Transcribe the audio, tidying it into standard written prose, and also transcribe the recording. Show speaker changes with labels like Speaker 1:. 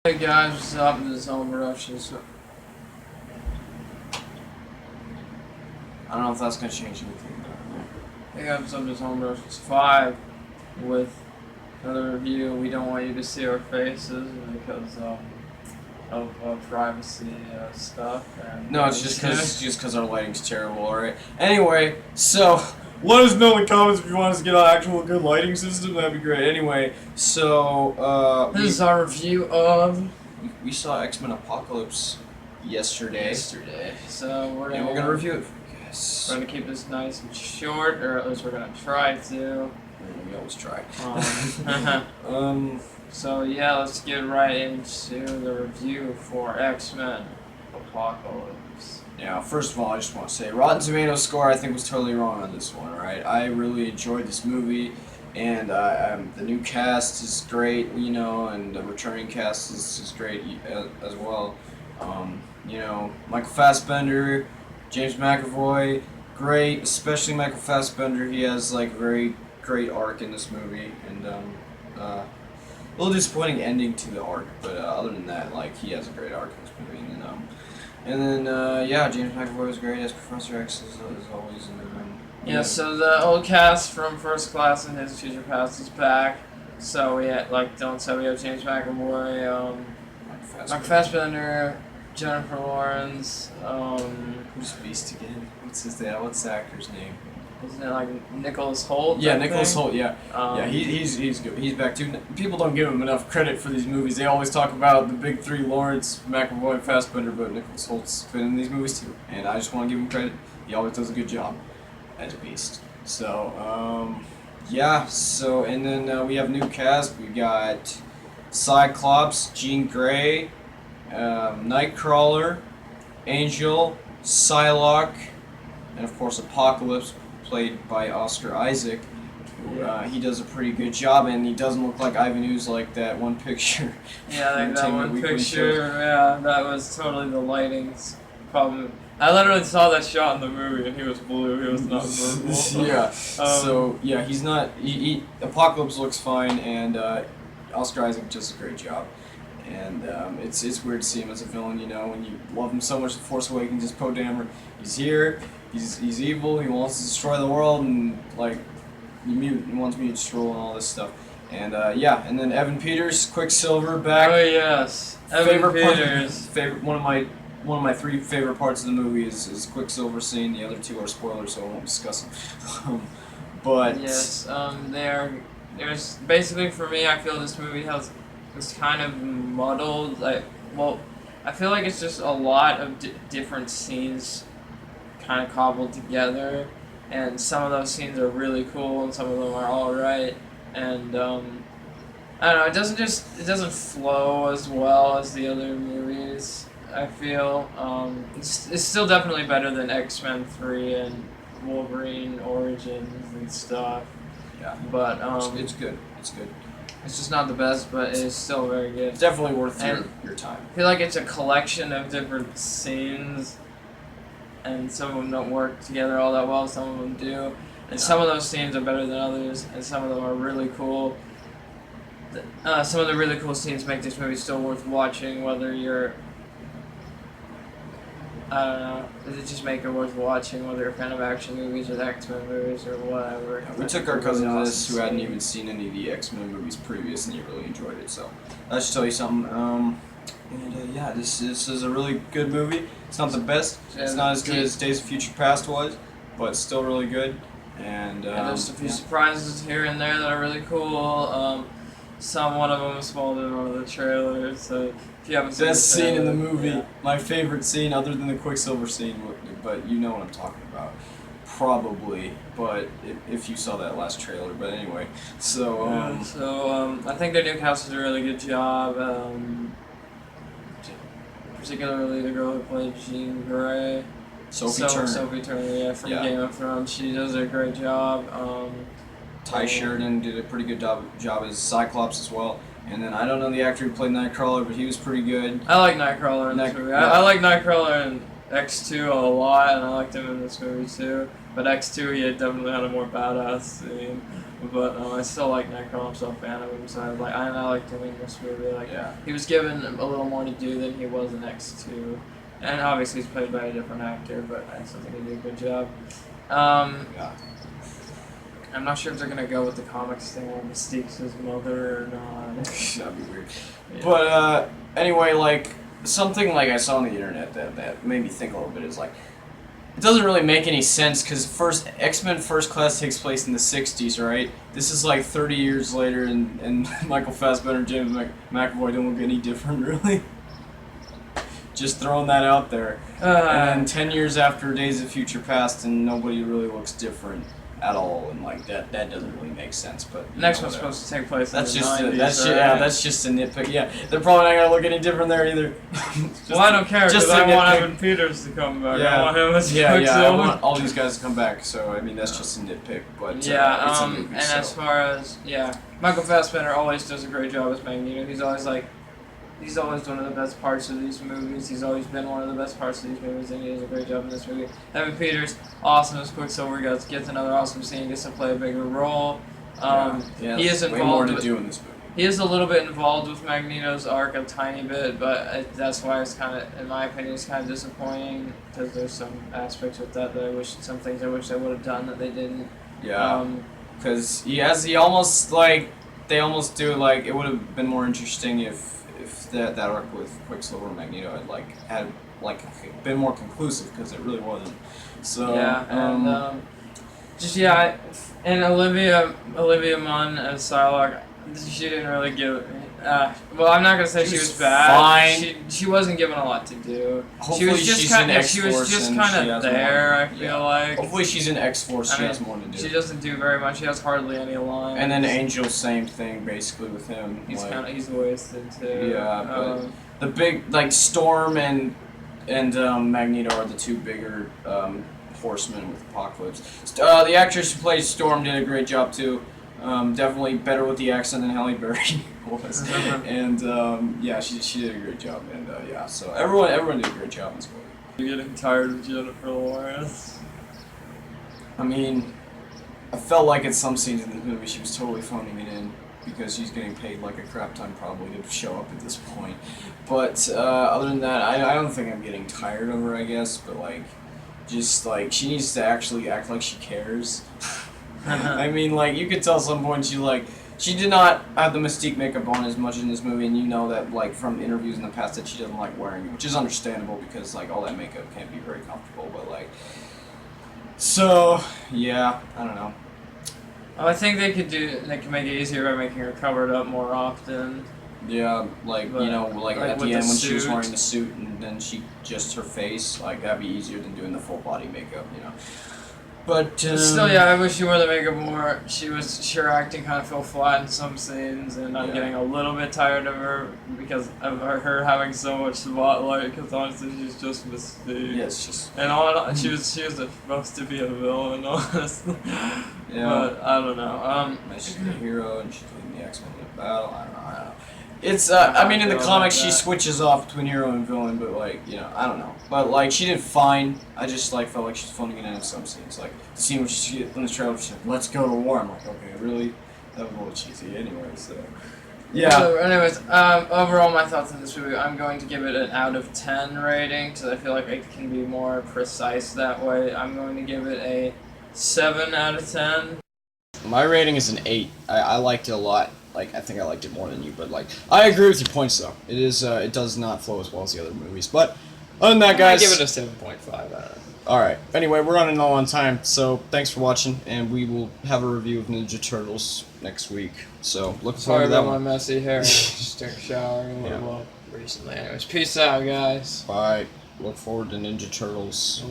Speaker 1: Hey guys, what's up? This is Home Productions. I don't know if that's gonna change anything. Hey guys, what's up? This is Home Productions 5 with another review. We don't want you to see our faces because of privacy stuff. And
Speaker 2: no, it's just because our lighting's terrible. All right. Anyway, so let us know in the comments if you want us to get an actual good lighting system. That'd be great. Anyway, so
Speaker 1: this is our review of.
Speaker 2: We saw X-Men Apocalypse yesterday.
Speaker 1: So we're
Speaker 2: gonna review it. Yes.
Speaker 1: We're gonna keep this nice and short, or at least we're gonna try to.
Speaker 2: We always try.
Speaker 1: So yeah, let's get right into the review for X-Men Apocalypse.
Speaker 2: Yeah, first of all, I just want to say Rotten Tomatoes score I think was totally wrong on this one. Right, I really enjoyed this movie, and the new cast is great, and the returning cast is great as well. Michael Fassbender, James McAvoy, great, especially Michael Fassbender. He has like a very great arc in this movie, and a little disappointing ending to the arc, but other than that, like, he has a great arc in this movie. And then James McAvoy was great as Professor X as always.
Speaker 1: Yeah, so the old cast from First Class and His Future Past is back. So we have, we have James McAvoy, Mark Fassbender, Jennifer Lawrence,
Speaker 2: who's Beast again? What's the actor's name?
Speaker 1: Isn't it like Nicholas Hoult?
Speaker 2: Yeah, Nicholas Hoult. Yeah, he's good. He's back too. People don't give him enough credit for these movies. They always talk about the big three: Lawrence, McAvoy, Fassbender, but Nicholas Hoult's been in these movies too, and I just want to give him credit. He always does a good job as Beast. So, So, and then we have new cast. We got Cyclops, Jean Grey, Nightcrawler, Angel, Psylocke, and of course Apocalypse, played by Oscar Isaac. He does a pretty good job, and he doesn't look like Ivan Ooze like that one picture.
Speaker 1: Yeah, like that one picture. Yeah, that was totally the lighting's problem. I literally saw that shot in the movie, and he was blue. He was not purple.
Speaker 2: Yeah. He's not. Apocalypse looks fine, and Oscar Isaac does a great job. And it's weird to see him as a villain, when you love him so much. The Force Awakens, just Poe Dameron. He's here. He's evil. He wants to destroy the world, and he wants me to destroy and all this stuff. And and then Evan Peters, Quicksilver, back.
Speaker 1: Oh yes, Evan Peters.
Speaker 2: One of my three favorite parts of the movie is Quicksilver scene. The other two are spoilers, so I won't discuss them. But
Speaker 1: yes, there's basically, for me, I feel this movie it's kind of muddled. I feel like it's just a lot of different scenes kind of cobbled together, and some of those scenes are really cool, and some of them are all right. And I don't know, it doesn't flow as well as the other movies. I feel it's still definitely better than X-Men 3 and Wolverine Origins and stuff.
Speaker 2: Yeah,
Speaker 1: but
Speaker 2: it's good. It's good.
Speaker 1: It's just not the best, but it's still very good.
Speaker 2: It's definitely worth your time.
Speaker 1: I feel like it's a collection of different scenes, and some of them don't work together all that well, some of them do. And some of those scenes are better than others, and some of them are really cool. Some of the really cool scenes make this movie still worth watching, whether you're... I don't know. Does it just make it worth watching, whether you're a fan of action movies or X-Men movies or whatever?
Speaker 2: Yeah, we took our cousin to this who hadn't even seen any of the X-Men movies previous, and he really enjoyed it. So that should tell you something. This is a really good movie. It's not the best. It's not as good as Days of Future Past was, but still really good. And
Speaker 1: there's a few surprises here and there that are really cool. One of them is spoiled in one of the trailers. So if you haven't seen
Speaker 2: best scene in the movie,
Speaker 1: yeah.
Speaker 2: My favorite scene, other than the Quicksilver scene, but you know what I'm talking about, probably. But if you saw that last trailer, but anyway, so
Speaker 1: I think their new cast did a really good job. Particularly the girl who played Jean Grey,
Speaker 2: Sophie
Speaker 1: Turner, from Game of Thrones. She does a great job.
Speaker 2: Ty Sheridan did a pretty good job as Cyclops as well. And then I don't know the actor who played Nightcrawler, but he was pretty good.
Speaker 1: I like Nightcrawler in this movie. I like Nightcrawler in X2 a lot, and I liked him in this movie too. But X2, he definitely had a more badass scene. But I still like Nightcrawler. I'm still a fan of him. So I liked him in this movie. Like
Speaker 2: Yeah.
Speaker 1: he was given a little more to do than he was in X2, and obviously he's played by a different actor, but I still think he did a good job.
Speaker 2: Yeah.
Speaker 1: I'm not sure if they're gonna go with the comics thing where Mystique's his mother or not.
Speaker 2: That'd be weird.
Speaker 1: Yeah.
Speaker 2: But anyway, like something like I saw on the internet that made me think a little bit is like it doesn't really make any sense because X-Men First Class takes place in the '60s, right? This is like 30 years later, and Michael Fassbender and James McAvoy don't look any different, really. Just throwing that out there. And then 10 years after Days of Future Past, and nobody really looks different at all, and like that doesn't really make sense. But
Speaker 1: Next one's supposed to take place
Speaker 2: that's
Speaker 1: in the
Speaker 2: just
Speaker 1: 90s,
Speaker 2: that's just a nitpick. Yeah, they're probably not gonna look any different there either.
Speaker 1: Well, I don't care
Speaker 2: just
Speaker 1: because I
Speaker 2: a
Speaker 1: want
Speaker 2: nitpick.
Speaker 1: Evan Peters to come back.
Speaker 2: Yeah.
Speaker 1: I want him as
Speaker 2: Yeah, I
Speaker 1: Quicksilver.
Speaker 2: want all these guys to come back. So I mean, that's just a nitpick. But it's a movie,
Speaker 1: and
Speaker 2: so.
Speaker 1: as far as Michael Fassbender always does a great job as Magneto. He's always one of the best parts of these movies. He's always been one of the best parts of these movies, and he does a great job in this movie. Evan Peters, awesome as Quicksilver. Gets another awesome scene. Gets to play a bigger role. He is
Speaker 2: way more
Speaker 1: involved.
Speaker 2: to do in this movie.
Speaker 1: He is a little bit involved with Magneto's arc, a tiny bit, but that's why it's kind of, in my opinion, it's kind of disappointing because there's some aspects with that some things I wish they would have done that they didn't.
Speaker 2: Yeah, because they almost do like it would have been more interesting if that arc with Quicksilver and Magneto had been more conclusive because it really wasn't. So
Speaker 1: and Olivia Munn as Psylocke, she didn't really give. Well, I'm not gonna say she was bad.
Speaker 2: fine.
Speaker 1: She wasn't given a lot to do.
Speaker 2: Hopefully
Speaker 1: she was just
Speaker 2: she's
Speaker 1: kind
Speaker 2: in
Speaker 1: of she was
Speaker 2: X-Force
Speaker 1: just
Speaker 2: and
Speaker 1: kind
Speaker 2: she
Speaker 1: of
Speaker 2: has
Speaker 1: there.
Speaker 2: more.
Speaker 1: I feel like.
Speaker 2: Hopefully she's in X-Force. She has more to do.
Speaker 1: She doesn't do very much. She has hardly any lines.
Speaker 2: And then Angel, same thing basically with him.
Speaker 1: He's wasted too.
Speaker 2: Yeah, but the big Storm and Magneto are the two bigger horsemen with Apocalypse. The actress who plays Storm did a great job too. Definitely better with the accent than Halle Berry was. And she did a great job. And so everyone did a great job in this movie.
Speaker 1: You're getting tired of Jennifer Lawrence.
Speaker 2: I mean, I felt like at some scenes in the movie she was totally phoning it in because she's getting paid like a crap ton probably to show up at this point. But other than that, I don't think I'm getting tired of her, I guess. But she needs to actually act like she cares. I mean, you could tell some point she did not have the Mystique makeup on as much in this movie, and you know that from interviews in the past that she doesn't like wearing it, which is understandable because all that makeup can't be very comfortable. But so yeah, I don't know.
Speaker 1: I think they could make it easier by making her covered up more often.
Speaker 2: Yeah, at the end when she was wearing the suit and then just her face, that'd be easier than doing the full body makeup, But
Speaker 1: still, I wish she wore the makeup more. Her acting kind of fell flat in some scenes, and I'm getting a little bit tired of her because of her having so much spotlight. Because honestly, she's just Mystique.
Speaker 2: Yeah, it's just.
Speaker 1: And she was supposed to be a villain, honestly.
Speaker 2: Yeah.
Speaker 1: But I don't know.
Speaker 2: She's a hero, and she's leading the X-Men in battle. I don't know. It's in the comics she switches off between hero and villain, but I don't know. But she did fine. I just felt like she's phoning it in some scenes. The scene where in the trailer she's like, "Let's go to war." I'm like, okay, really? That was a little cheesy anyway. So yeah.
Speaker 1: So, anyways, overall my thoughts on this movie, I'm going to give it an out of 10 rating because I feel like it can be more precise that way. I'm going to give it a 7 out of 10.
Speaker 2: My rating is an 8. I liked it a lot. I think I liked it more than you, but I agree with your points though. It is it does not flow as well as the other movies. But other than that, guys,
Speaker 1: I give it a 7.5. I don't know.
Speaker 2: All right. Anyway, we're running low on time, so thanks for watching, and we will have a review of Ninja Turtles next week. So look forward
Speaker 1: Sorry
Speaker 2: to that
Speaker 1: about
Speaker 2: one.
Speaker 1: my messy hair. I just took a shower a little recently. Anyways, peace out, guys.
Speaker 2: Bye. Look forward to Ninja Turtles.